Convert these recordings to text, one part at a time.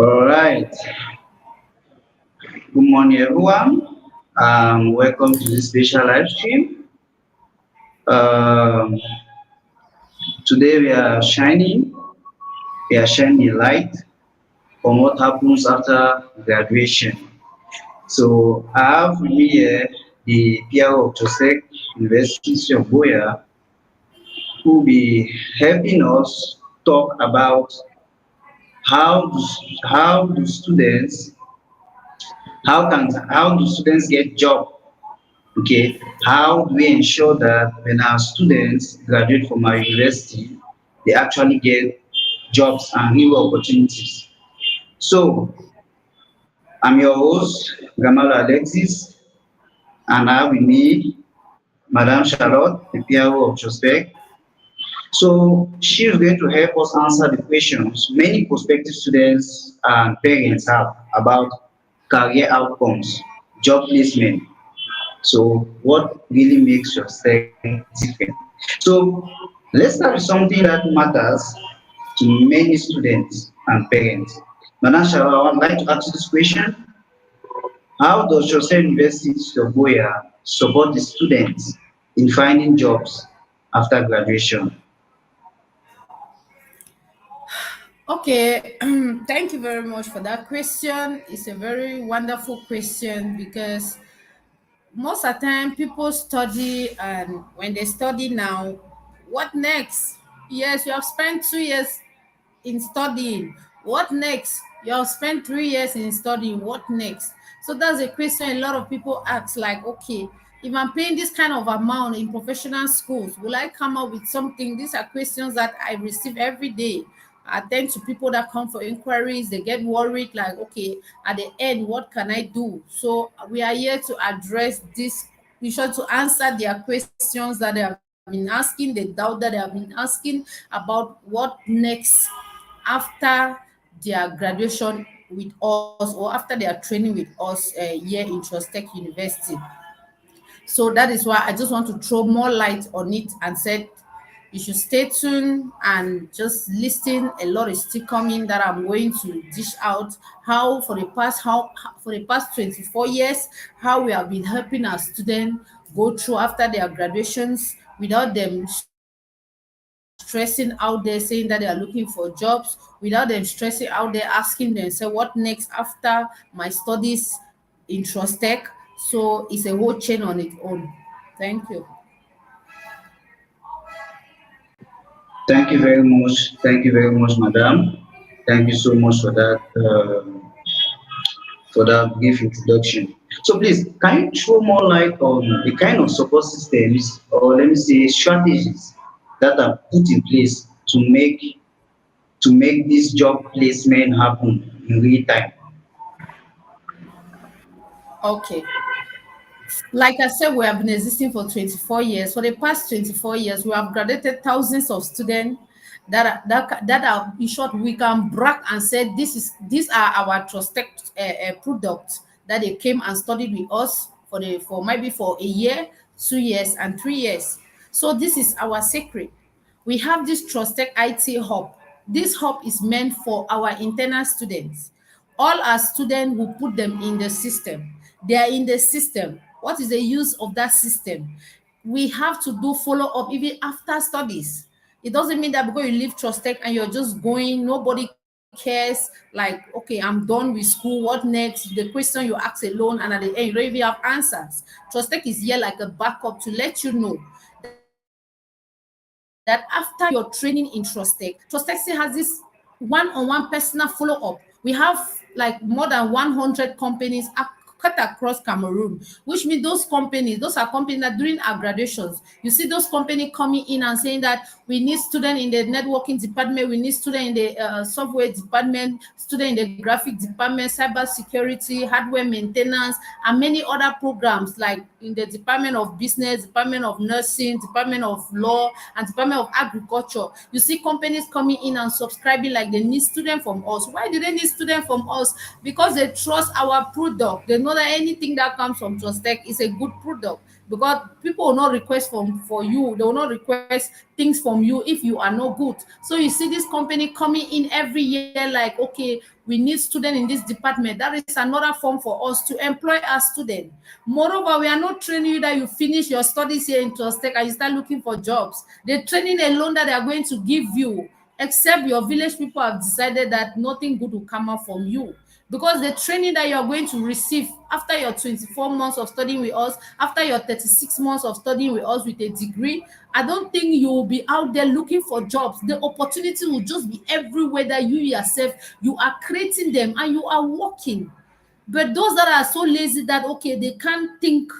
All right. Good morning, everyone. Welcome to this special live stream. Um, Today we are shining a light on what happens after graduation. So I have with me here the PRO of Trustech University of Buea, who will be helping us talk about how do, how do students how do students get job. Okay, how do we ensure that when our students graduate from our university, they actually get jobs and new opportunities? So, I'm your host, Gamala Alexis, and I have with me Madam Charlotte, the PRO of Trustech. So, she is going to help us answer the questions many prospective students and parents have about career outcomes, job placement. So, what really makes your sex different? So, let's start with something that matters to many students and parents. Madam Shawa, I would like to ask you this question. How does your University of Buea support the students in finding jobs after graduation? Okay, thank you very much for that question. It's a very wonderful question because most of the time people study, and when they study now, what next? Yes, you have spent 2 years in studying. What next? You have spent 3 years in studying. What next? So that's a question a lot of people ask, like, okay, if I'm paying this kind of amount in professional schools, will I come up with something? These are questions that I receive every day. I attend to people that come for inquiries, they get worried, like, okay, at the end, what can I do? So we are here to address this. We should to answer their questions that they have been asking, the doubt that they have been asking about what next after their graduation with us, or after their training with us here in Trustech University. So that is why I just want to throw more light on it and said you should stay tuned and just listen. A lot is still coming that I'm going to dish out how for the past 24 years, how we have been helping our students go through after their graduations without them stressing out there saying that they are looking for jobs, without them stressing out there asking themselves what next after my studies in Trustech. So it's a whole chain on its own. Thank you. Thank you very much. Thank you very much, Madam. Thank you so much for that brief introduction. So please, can you throw more light on the kind of support systems, or let me say strategies, that are put in place to make this job placement happen in real time? Okay. Like I said, we have been existing for 24 years. For the past 24 years, we have graduated thousands of students that are, in short, we can brag and say these are our trusted products that they came and studied with us for maybe for a year, 2 years, and 3 years. So this is our secret. We have this Trustech IT hub. This hub is meant for our internal students. All our students will put them in the system. They are in the system. What is the use of that system? We have to do follow up even after studies. It doesn't mean that because you leave Trustech and you're just going, nobody cares. Like, okay, I'm done with school. What next? The question you ask alone, and at the end, you don't even have answers. Trustech is here like a backup to let you know that after your training in Trustech, Trustech still has this one-on-one personal follow-up. We have like more than 100 companies cut across Cameroon, which means those are companies that during our graduations, you see those companies coming in and saying that we need students in the networking department, we need students in the software department, students in the graphic department, cyber security, hardware maintenance, and many other programs like in the Department of Business, Department of Nursing, Department of Law, and Department of Agriculture. You see companies coming in and subscribing like they need students from us. Why do they need students from us? Because they trust our product. They know that anything that comes from Trustech is a good product. because people will not request for you, they will not request things from you if you are not good. So you see this company coming in every year like, okay, we need student in this department. That is another form for us to employ our student. Moreover, we are not training you that you finish your studies here in Trustech and you start looking for jobs. The training alone that they are going to give you, except your village people have decided that nothing good will come out from you, because the training that you are going to receive after your 24 months of studying with us, after your 36 months of studying with us with a degree, I don't think you will be out there looking for jobs. The opportunity will just be everywhere that you yourself, you are creating them and you are working. But those that are so lazy that, okay, they can't think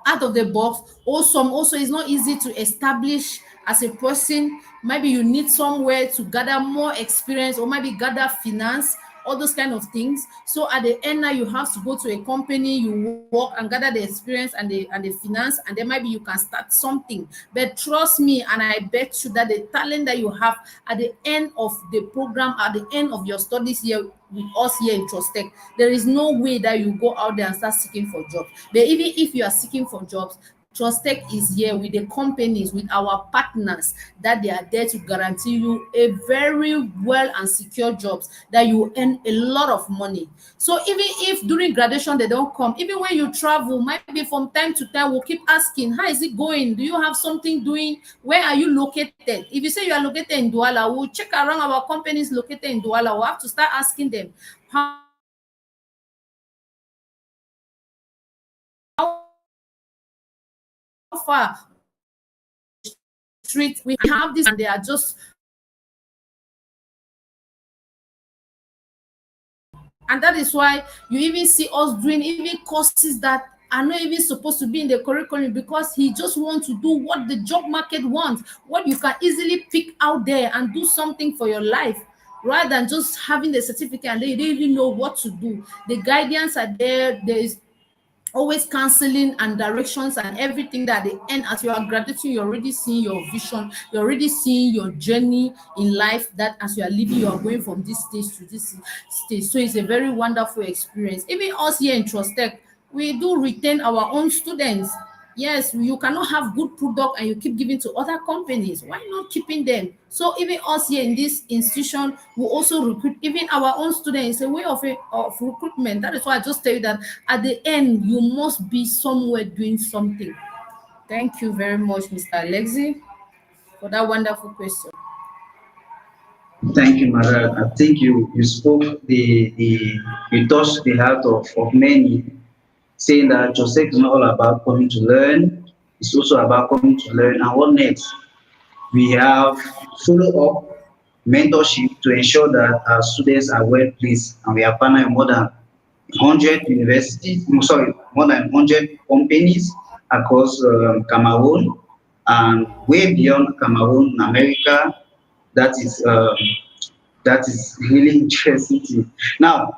out of the box, or some also is not easy to establish as a person, maybe you need somewhere to gather more experience or maybe gather finance, all those kind of things. So at the end now you have to go to a company, you work and gather the experience and the finance, and then maybe you can start something. But trust me, and I bet you that the talent that you have at the end of the program, at the end of your studies here with us here in Trustech, there is no way that you go out there and start seeking for jobs. But even if you are seeking for jobs, Trustech is here with the companies, with our partners, that they are there to guarantee you a very well and secure jobs that you earn a lot of money. So even if during graduation they don't come, even when you travel, maybe from time to time we'll keep asking, how is it going? Do you have something doing? Where are you located? If you say you are located in Douala, we'll check around our companies located in Douala. We'll have to start asking them, how far from the street we have this, and they are just and that is why you even see us doing even courses that are not even supposed to be in the curriculum, because he just wants to do what the job market wants, what you can easily pick out there and do something for your life, rather than just having the certificate and they don't even know what to do. The guidance are there. There is always counseling and directions and everything that at the end, as you are graduating, you're already seeing your vision, you're already seeing your journey in life, that as you are living, you are going from this stage to this stage. So it's a very wonderful experience. Even us here in Trustech, we do retain our own students. Yes, you cannot have good product and you keep giving to other companies. Why not keeping them? So even us here in this institution, we also recruit even our own students. It's a way of recruitment. That is why I just tell you that at the end, you must be somewhere doing something. Thank you very much, Mr. Alexi, for that wonderful question. Thank you, Mara. I think you spoke you touched the heart of many, saying that Joseph is not all about coming to learn, it's also about coming to learn. And what next? We have follow up mentorship to ensure that our students are well placed, and we have partnered with more than 100 universities, sorry, more than 100 companies across Cameroon and way beyond Cameroon, America. That is that is really interesting thing. Now,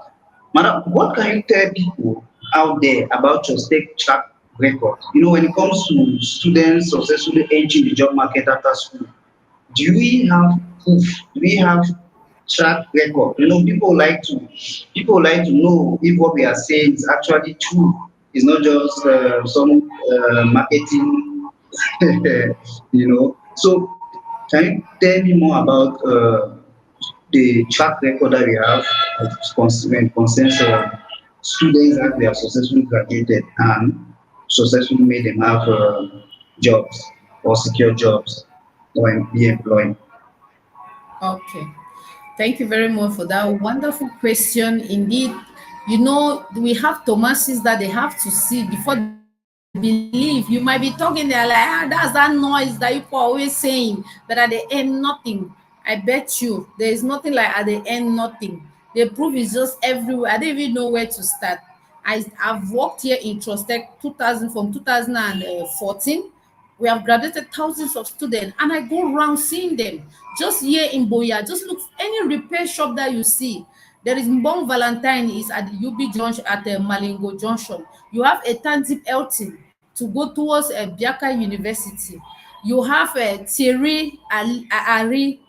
madam, what can you tell people out there about your state track record? You know, when it comes to students successfully entering the job market after school, do we have proof? Do we have track record? You know, people like to know if what we are saying is actually true. It's not just some marketing, you know. So, can you tell me more about the track record that we have when it concerns students that we have successfully graduated and successfully made them have jobs or secure jobs or be employed? Okay. Thank you very much for that wonderful question. Indeed, you know, we have Thomases that they have to see before they believe. You might be talking there like, ah, that's that noise that you are always saying, but at the end, nothing. I bet you there is nothing like at the end, nothing. The proof is just everywhere. I don't even know where to start. I've worked here in Trustech 2000 from 2014. We have graduated thousands of students, and I go around seeing them. Just here in Buea, just look any repair shop that you see. There is Mbong Valentine is at the UB Junction at the Malingo Junction. You have a Tanzip Elton to go towards Biaka University. You have Thierry Ari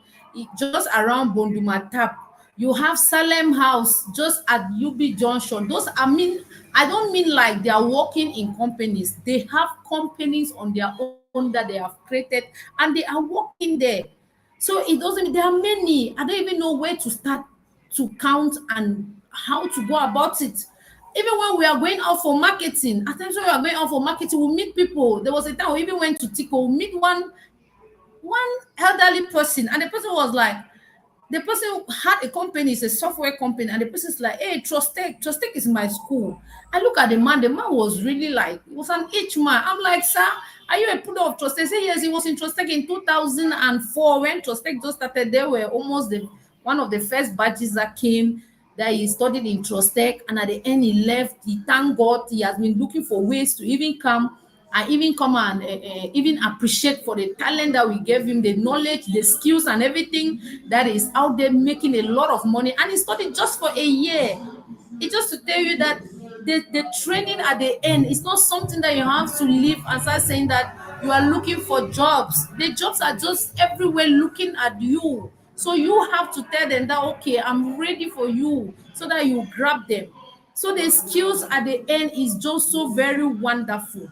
just around Bonduma Tap. You have Salem House just at UB Junction. Those, I mean, I don't mean like they are working in companies. They have companies on their own that they have created, and they are working there. So it doesn't, there are many. I don't even know where to start to count and how to go about it. Even when we are going out for marketing, at times when we are going out for marketing, we meet people. There was a time we even went to Tico, we meet one elderly person, and the person was like, the person had a company, it's a software company, and the person's like, hey, Trustech is my school. I look at the man was really like, he was an H man. I'm like, sir, are you a product of Trustech? Say, yes, he was in Trustech in 2004 when Trustech just started. They were almost the one of the first batches that came, that he studied in Trustech, and at the end he left. He thank God he has been looking for ways to even come and even come and even appreciate for the talent that we gave him, the knowledge, the skills, and everything that is out there making a lot of money. And he studied just for a year. It's just to tell you that the training at the end is not something that you have to leave and start saying that you are looking for jobs. The jobs are just everywhere looking at you. So you have to tell them that, okay, I'm ready for you, so that you grab them. So the skills at the end is just so very wonderful.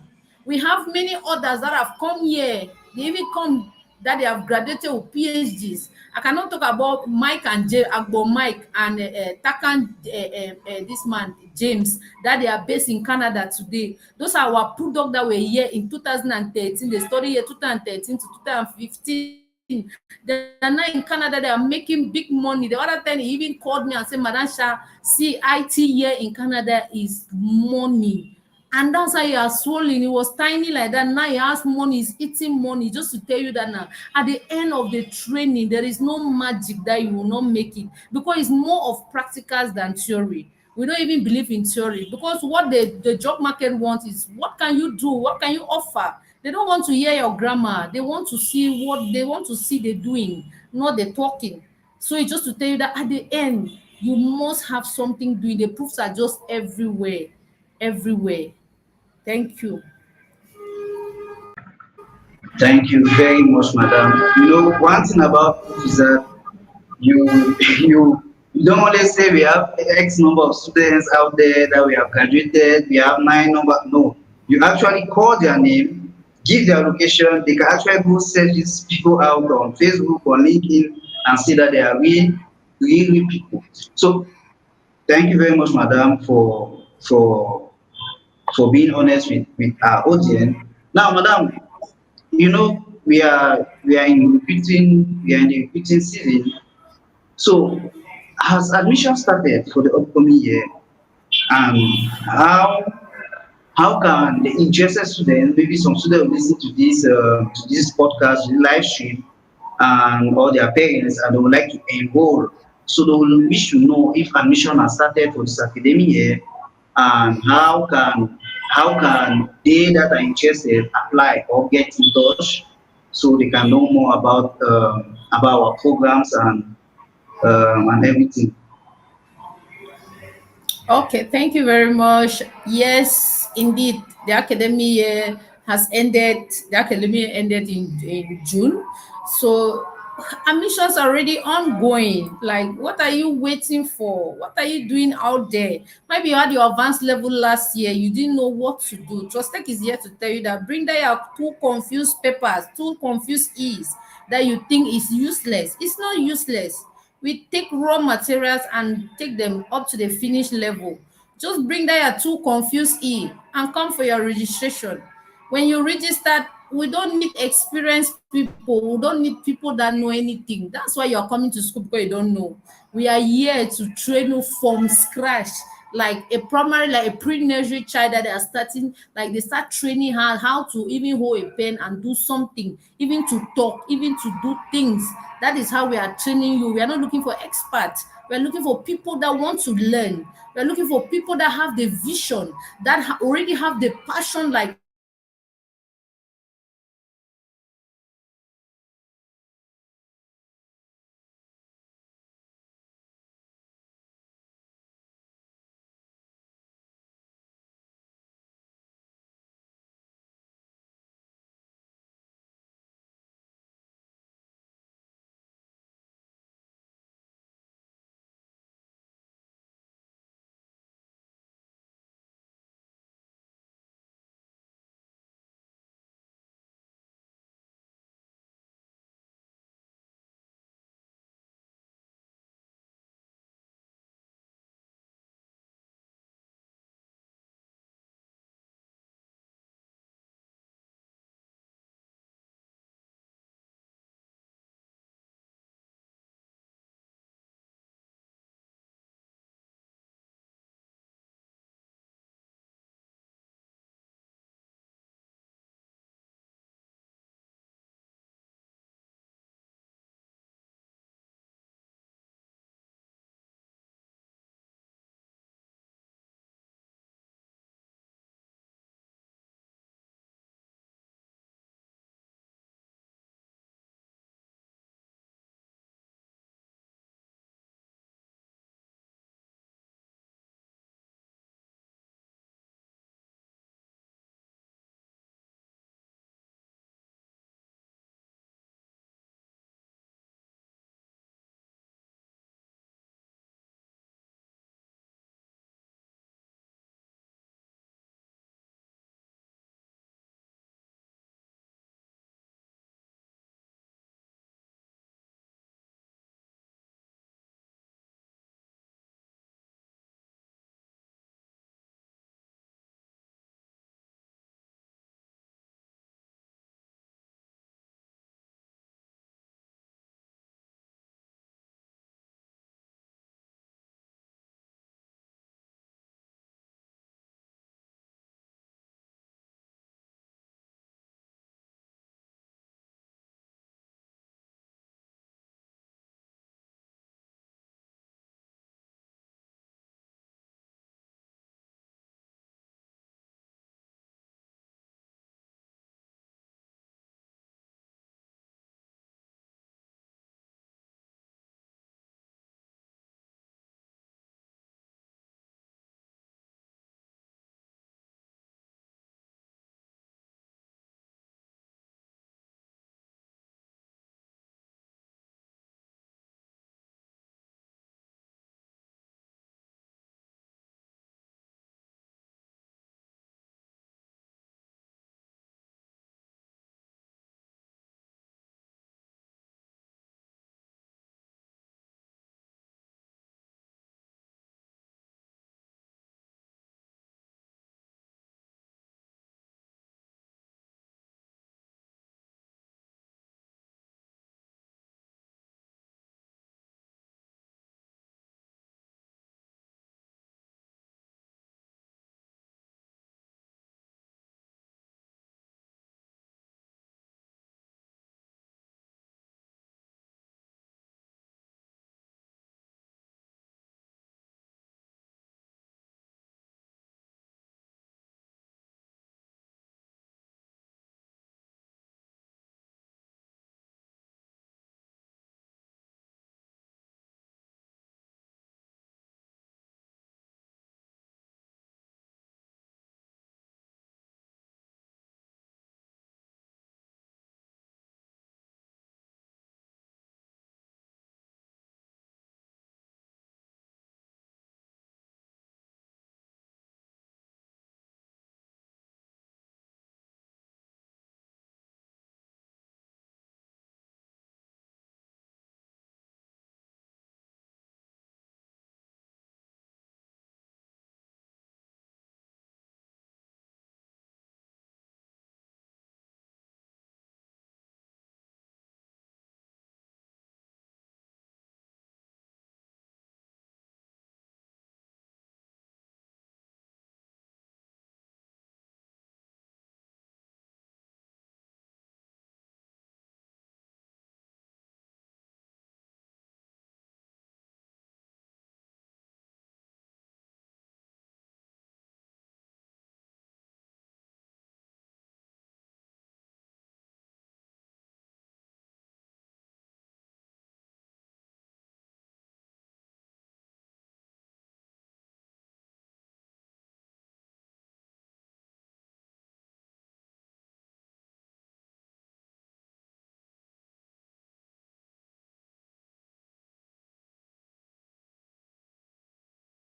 We have many others that have come here. They even come that they have graduated with PhDs. I cannot talk about Mike and Agbo Mike and Takan, this man James, that they are based in Canada today. Those are our product that were here in 2013. They studied here 2013 to 2015. They're now in Canada. They are making big money. The other time he even called me and said, Madam Sha, see, IT here in Canada is money. And that's how he has swollen. It was tiny like that. Now he has money, he's eating money. Just to tell you that now, at the end of the training, there is no magic that you will not make it, because it's more of practicals than theory. We don't even believe in theory, because what the job market wants is, what can you do? What can you offer? They don't want to hear your grammar. They want to see what they want to see the doing, not the talking. So it's just to tell you that at the end, you must have something doing. The proofs are just everywhere, everywhere. Thank you. Thank you very much, madam. One thing about proof is that you you don't only say we have X number of students out there that we have graduated, we have nine number. No, you actually call their name, give their location. They can actually go search these people out on Facebook or LinkedIn and see that they are real people. So thank you very much, madam, for being honest with our audience. Now, madam, we are in the repeating season. So has admission started for the upcoming year, and how can the interested students, maybe some students will listen to this podcast live stream, and or their parents, and they would like to enroll, so they will wish to know if admission has started for this academic year, and how can they that are interested apply or get in touch, so they can know more about our programs and everything. Okay, thank you very much. Yes, indeed, the academic year has ended. The academic year ended in June. So admissions are already ongoing. Like, what are you waiting for? What are you doing out there? Maybe you had your advanced level last year, you didn't know what to do. Trustech is here to tell you that bring there your two confused papers, two confused E's that you think is useless. It's not useless. We take raw materials and take them up to the finish level. Just bring that your two confused E and come for your registration. When you register, we don't need experienced people. We don't need people that know anything. That's why you're coming to school, because you don't know. We are here to train you from scratch, like a primary, like a pre-nursery child that they are starting, like they start training her how to even hold a pen and do something, even to talk, even to do things. That is how we are training you. We are not looking for experts. We are looking for people that want to learn. We are looking for people that have the vision, that already have the passion like